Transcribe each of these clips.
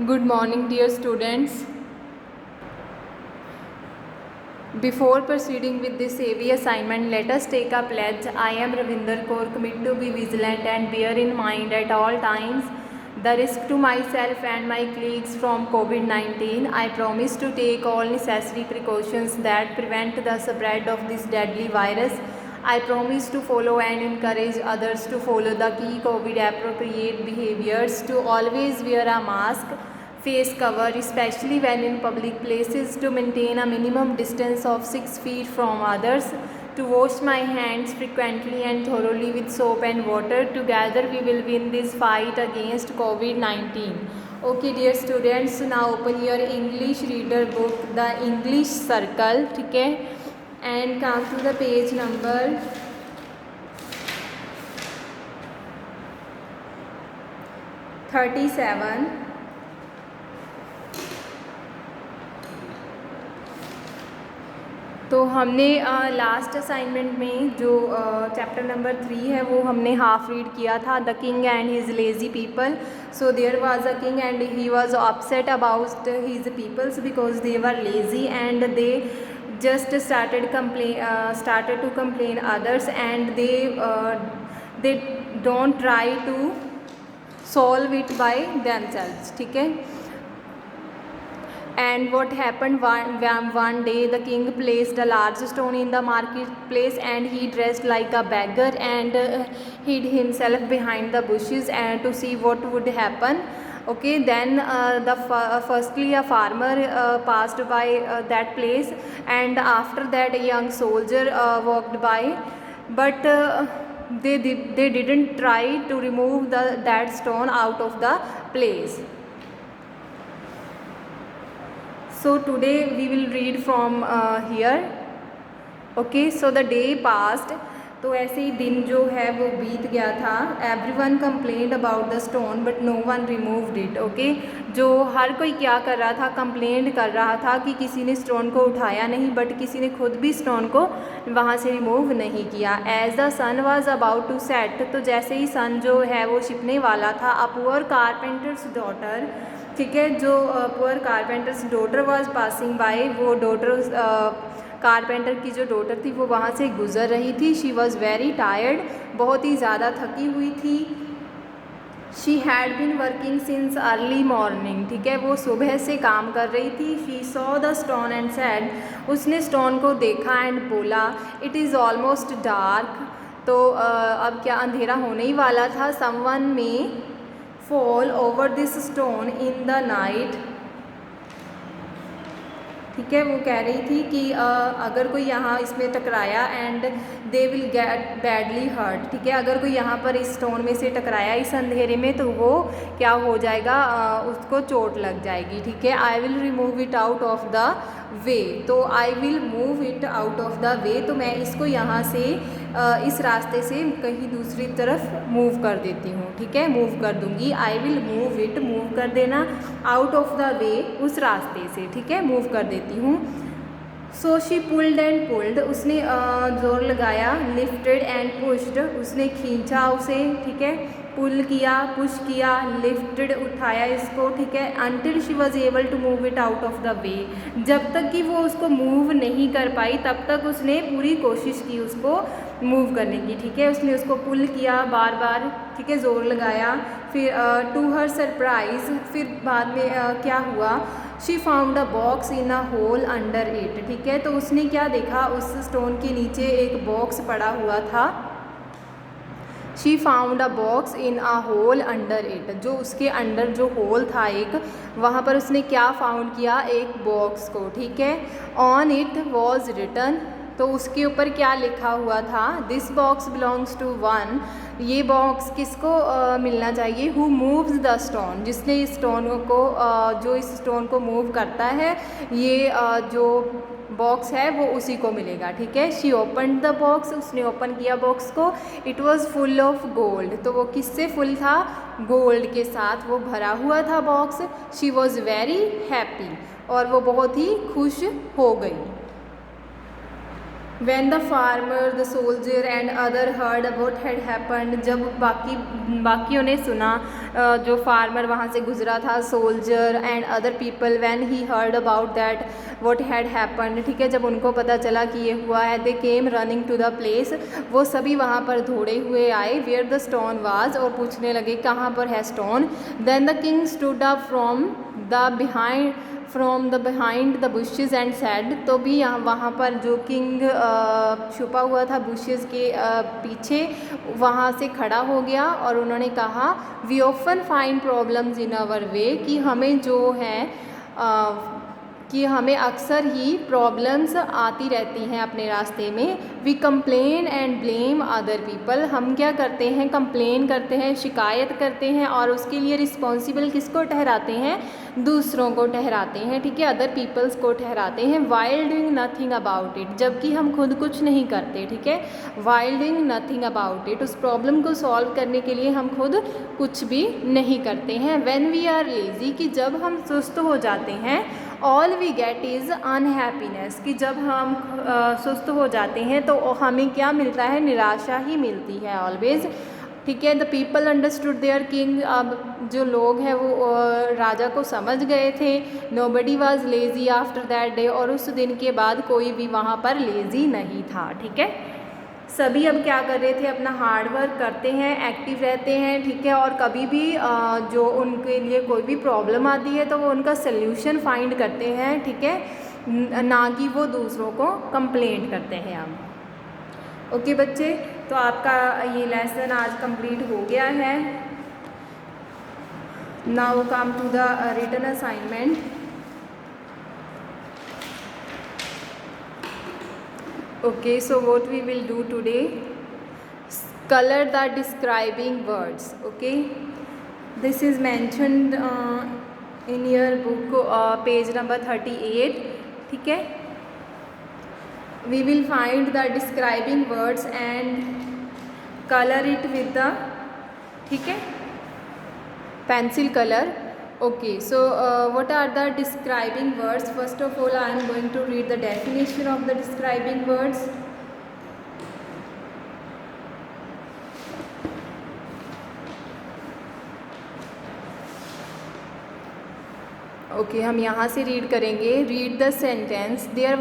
Good morning, dear students. Before proceeding with this AV assignment, let us take a pledge. I am Ravinder Kaur, commit to be vigilant and bear in mind at all times the risk to myself and my colleagues from COVID-19. I promise to take all necessary precautions that prevent the spread of this deadly virus. I promise to follow and encourage others to follow the key COVID appropriate behaviors, to always wear a mask, face cover, especially when in public places, to maintain a minimum distance of 6 feet from others, to wash my hands frequently and thoroughly with soap and water. Together we will win this fight against COVID-19. Okay dear students, now open your English reader book, The English Circle, ठीक है, and come to the page number 37. तो हमने last assignment में जो chapter number 3 है वो हमने half read किया था, the king and his lazy people. So there was a king and he was upset about his peoples because they were lazy and they just started to complain others, and they don't try to solve it by themselves. ठीक है. And what happened one day, the king placed a large stone in the marketplace, and he dressed like a beggar and hid himself behind the bushes and to see what would happen. Okay, then firstly a farmer passed by that place, and after that a young soldier walked by, but they didn't try to remove that stone out of the place. So today we will read from here. Okay, so the day passed. तो ऐसे ही दिन जो है वो बीत गया था. Everyone complained about the stone but no one removed it. Okay, जो हर कोई क्या कर रहा था, कंप्लेंट कर रहा था कि किसी ने स्टोन को उठाया नहीं, बट किसी ने खुद भी स्टोन को वहाँ से रिमूव नहीं किया. As the sun was about to set, तो जैसे ही सन जो है वो छिपने वाला था, अ पुअर कारपेंटर्स डॉटर, ठीक है, जो poor carpenters daughter was passing by, वो डॉटर कारपेंटर की जो डॉटर थी वो वहाँ से गुज़र रही थी. शी वॉज़ वेरी टायर्ड, बहुत ही ज़्यादा थकी हुई थी. She had been working since early morning, ठीक है, वो सुबह से काम कर रही थी. She saw the stone and said, उसने स्टोन को देखा एंड बोला, इट इज़ ऑलमोस्ट डार्क, तो अब क्या अंधेरा होने ही वाला था. समवन में fall over this stone in the night, ठीक है, वो कह रही थी कि अगर कोई यहाँ इसमें टकराया and they will get badly hurt, ठीक है, अगर कोई यहाँ पर इस स्टोन में से टकराया इस अंधेरे में तो वो क्या हो जाएगा, उसको चोट लग जाएगी. ठीक है. I will remove it out of the way, तो I will move it out of the way, तो मैं इसको यहाँ से इस रास्ते से कहीं दूसरी तरफ मूव कर देती हूँ. ठीक है, मूव कर दूँगी. आई विल मूव इट, मूव कर देना, आउट ऑफ द वे, उस रास्ते से, ठीक है, मूव कर देती हूँ. So she pulled and pulled, उसने जोर लगाया. लिफ्टेड एंड पुश्ड, उसने खींचा उसे, ठीक है, पुल किया, पुश किया. लिफ्टेड, उठाया इसको, ठीक है. Until she was able to move it out of the way, जब तक कि वो उसको मूव नहीं कर पाई तब तक उसने पूरी कोशिश की उसको मूव करने की. ठीक है, उसने उसको पुल किया बार बार, ठीक है, ज़ोर लगाया. फिर टू हर सरप्राइज़, फिर बाद में क्या हुआ, she found a box in a hole under it, ठीक है, तो उसने क्या देखा, उस स्टोन के नीचे एक बॉक्स पड़ा हुआ था. She found a box in a hole under it, जो उसके अंडर जो होल था एक, वहाँ पर उसने क्या फाउंड किया, एक बॉक्स को. ठीक है. ऑन इट वॉज रिटन, तो उसके ऊपर क्या लिखा हुआ था, this box belongs to one, ये बॉक्स किसको मिलना चाहिए, हु मूव्स द स्टोन, जिसने इस स्टोन को जो इस स्टोन को मूव करता है, ये जो बॉक्स है वो उसी को मिलेगा. ठीक है. शी ओपन द बॉक्स, उसने ओपन किया बॉक्स को. It was full of gold, तो वो किससे फुल था, गोल्ड के साथ वो भरा हुआ था box. She was very happy, और वो बहुत ही खुश हो गई. When the farmer, the soldier and other heard what had happened, जब बाकियों ने सुना, जो फार्मर वहाँ से गुजरा था, soldier and other people, when he heard about that what had happened, ठीक है, जब उनको पता चला कि ये हुआ है, they came running to the place, वो सभी वहाँ पर दौड़े हुए आए, where the stone was, और पूछने लगे कहाँ पर है stone. Then the king stood up from the behind the bushes and said, तो भी यहाँ वहाँ पर जो किंग छुपा हुआ था बुशेस के पीछे, वहाँ से खड़ा हो गया और उन्होंने कहा, we often find problems in our way, कि हमें जो है कि हमें अक्सर ही प्रॉब्लम्स आती रहती हैं अपने रास्ते में. We complain and blame other people, हम क्या करते हैं, कंप्लेन करते हैं, शिकायत करते हैं, और उसके लिए रिस्पॉन्सिबल किसको ठहराते हैं, दूसरों को ठहराते हैं, ठीक है, अदर पीपल्स को ठहराते हैं. While doing nothing about it, जबकि हम खुद कुछ नहीं करते, ठीक है, while doing nothing about it, उस प्रॉब्लम को सॉल्व करने के लिए हम खुद कुछ भी नहीं करते हैं. व्हेन वी आर लेज़ी, कि जब हम सुस्त हो जाते हैं, all we get is unhappiness, कि जब हम सुस्त हो जाते हैं तो हमें क्या मिलता है, निराशा ही मिलती है ऑलवेज़, ठीक है. The people understood there king, अब जो लोग हैं वो राजा को समझ गए थे. Nobody was lazy after that day, और उस दिन के बाद कोई भी वहाँ पर लेज़ी नहीं था, ठीक है. सभी अब क्या कर रहे थे, अपना हार्ड वर्क करते हैं, एक्टिव रहते हैं, ठीक है, और कभी भी जो उनके लिए कोई भी प्रॉब्लम आती है तो वो उनका सल्यूशन फाइंड करते हैं, ठीक है, ना कि वो दूसरों को कंप्लेंट करते हैं. अब ओके बच्चे, तो आपका ये लेसन आज कंप्लीट हो गया है. Now come to the written assignment. Okay, so what we will do today, color the describing words. Okay, this is mentioned in your book page number 38, ठीक है. We will find the describing words and color it with the, ठीक है, pencil color. Okay, so what are the describing words? First of all, I am going to read the definition of the describing words. Okay, हम यहाँ से read करेंगे. Read the sentence. There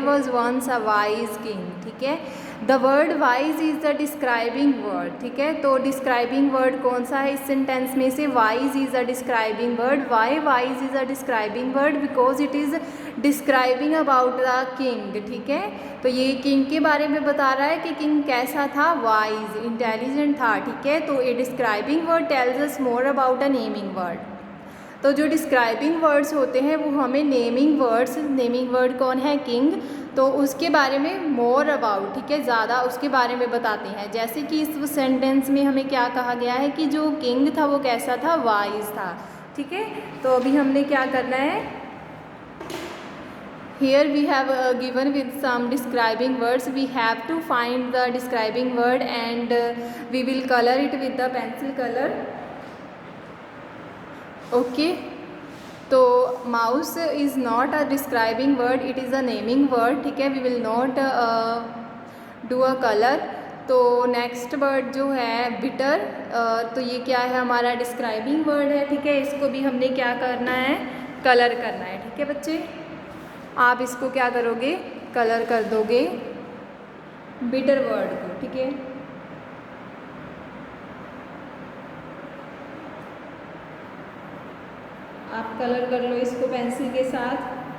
was once a wise king, ठीक है. The word wise is the describing word, ठीक है. तो describing word कौन सा है इस सेंटेंस में से, wise is the describing word. Why wise is the describing word, because it is describing about the king, ठीक है. तो ये किंग के बारे में बता रहा है कि किंग कैसा था, वाइज, इंटेलिजेंट था, ठीक है. तो a describing word tells us more about a naming word. तो जो डिस्क्राइबिंग वर्ड्स होते हैं वो हमें नेमिंग वर्ड कौन है, किंग, तो उसके बारे में मोर अबाउट, ठीक है, ज़्यादा उसके बारे में बताते हैं. जैसे कि इस सेंटेंस में हमें क्या कहा गया है कि जो किंग था वो कैसा था, वाइज था, ठीक है. तो अभी हमने क्या करना है, here we have given with some describing words, we have to find the describing word and we will colour it with the pencil colour. Okay, तो mouse is not a describing word, it is a naming word, ठीक है. We will not do a colour. तो next word जो है bitter, तो ये क्या है, हमारा डिस्क्राइबिंग वर्ड है, ठीक है. इसको भी हमने क्या करना है, कलर करना है, ठीक है बच्चे. आप इसको क्या करोगे, कलर कर दोगे बिटर वर्ड को, ठीक है. आप कलर कर लो इसको पेंसिल के साथ,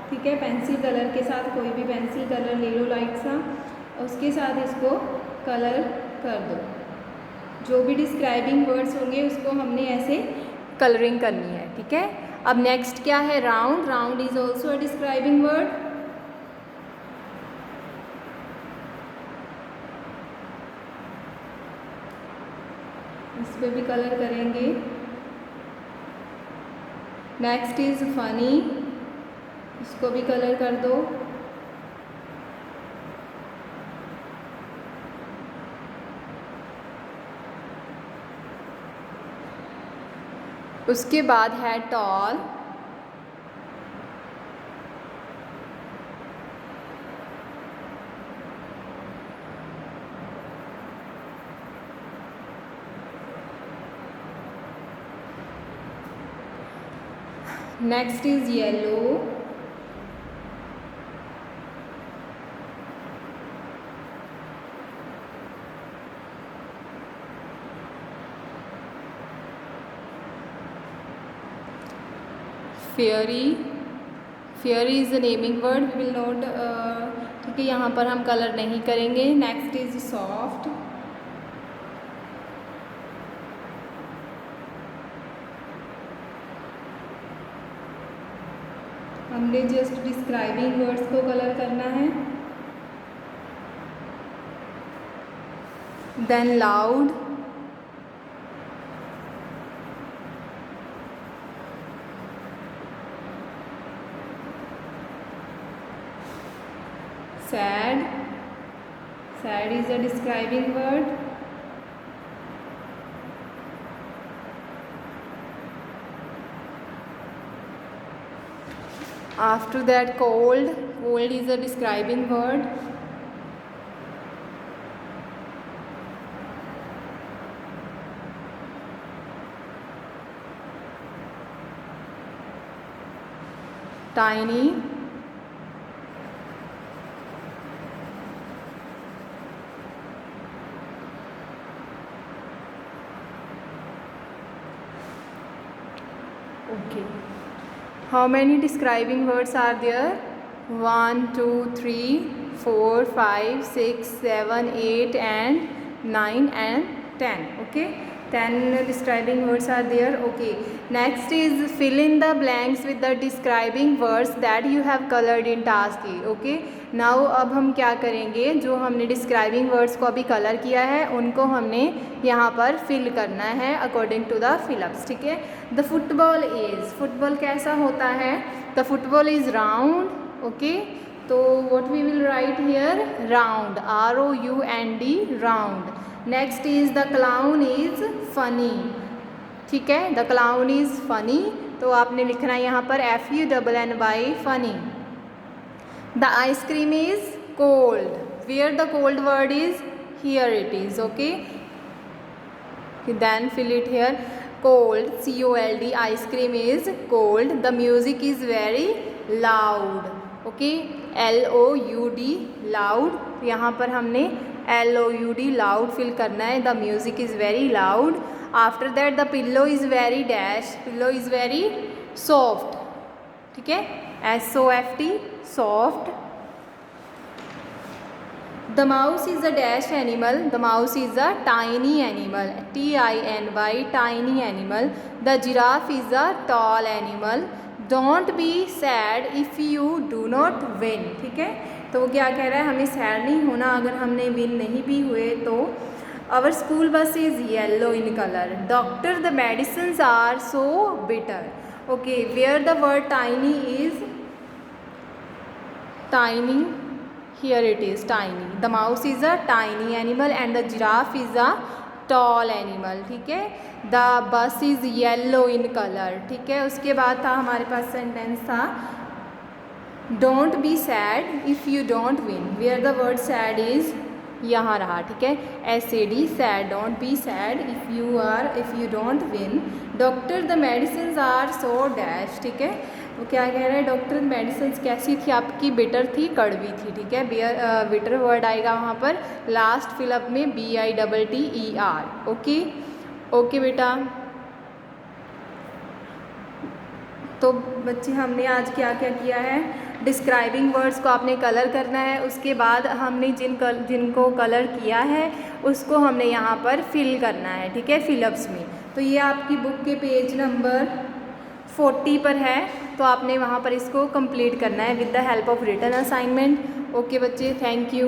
ठीक है. पेंसिल कलर के साथ कोई भी पेंसिल कलर ले लो लाइट सा, और उसके साथ इसको कलर कर दो. जो भी डिस्क्राइबिंग वर्ड्स होंगे उसको हमने ऐसे कलरिंग करनी है, ठीक है. अब नेक्स्ट क्या है, round. Round is also a describing word. इस पर भी कलर करेंगे. नेक्स्ट इज़ फनी, इसको भी कलर कर दो. उसके बाद है tall. Next is yellow, fairy, fairy is a naming word, we will not, ठीक है, यहाँ पर हम कलर नहीं करेंगे। नेक्स्ट इज सॉफ्ट, हमने जस्ट डिस्क्राइबिंग वर्ड्स को कलर करना है। Then loud, sad, sad is a describing word, after that cold, cold is a describing word, tiny, okay. How many describing words are there? 1 2 3 4 5 6 7 8 and 9 and 10. Okay, 10 describing words are there. Okay, next is fill in the blanks with the describing words that you have colored in task A. Okay, now अब हम क्या करेंगे, जो हमने describing words को अभी colour किया है उनको हमने यहाँ पर फिल करना है अकॉर्डिंग टू द फिलअप्स। ठीक है, द फुटबॉल इज़, फुटबॉल कैसा होता है, the football is round. Okay, तो what we will write here, round, ROUND, round. Next is the clown is funny. ठीक है, द क्लाउन इज़ फनी, तो आपने लिखना है यहाँ पर FUNNY, funny. The ice cream is cold, where the cold word is, here it is. Okay, then fill it here, cold, COLD, ice cream is cold, the music is very loud। okay, LOUD, loud, यहाँ पर हमने LOUD, loud fill करना है, the music is very loud। after that the pillow is very dash, pillow is very soft। ठीक है, SOFT, soft। The mouse is a dash animal, the mouse is a tiny animal, TINY, tiny animal। The giraffe is a tall animal। Don't be sad if you do not win। ठीक है, तो वो क्या कह रहा है, हमें sad नहीं होना अगर हमने विन नहीं भी हुए तो। Our school bus is yellow in color। Doctor, the medicines are so bitter। Okay, where the word tiny is, tiny, here it is, tiny। the mouse is a tiny animal and the giraffe is a tall animal। ठीक है, the bus is yellow in color। ठीक है, उसके बाद था हमारे पास sentence था don't be sad if you don't win, where the word sad is, यहाँ रहा। ठीक है, SAD, sad, don't be sad if you don't win। doctor, the medicines are so dash। ठीक है, वो क्या कह रहा है, डॉक्टर मेडिसिन कैसी थी आपकी, बिटर थी, कड़वी थी। ठीक है, बिटर वर्ड आएगा वहाँ पर लास्ट फिलअप में, BITTER। ओके, ओके बेटा। तो बच्चे हमने आज क्या क्या किया है, डिस्क्राइबिंग वर्ड्स को आपने कलर करना है, उसके बाद हमने जिनको कलर किया है उसको हमने यहाँ पर फिल करना है। ठीक है, फिलअप्स में। तो ये आपकी बुक के पेज नंबर 40 पर है, तो आपने वहाँ पर इसको कंप्लीट करना है with the help of written assignment. Okay बच्चे, थैंक यू।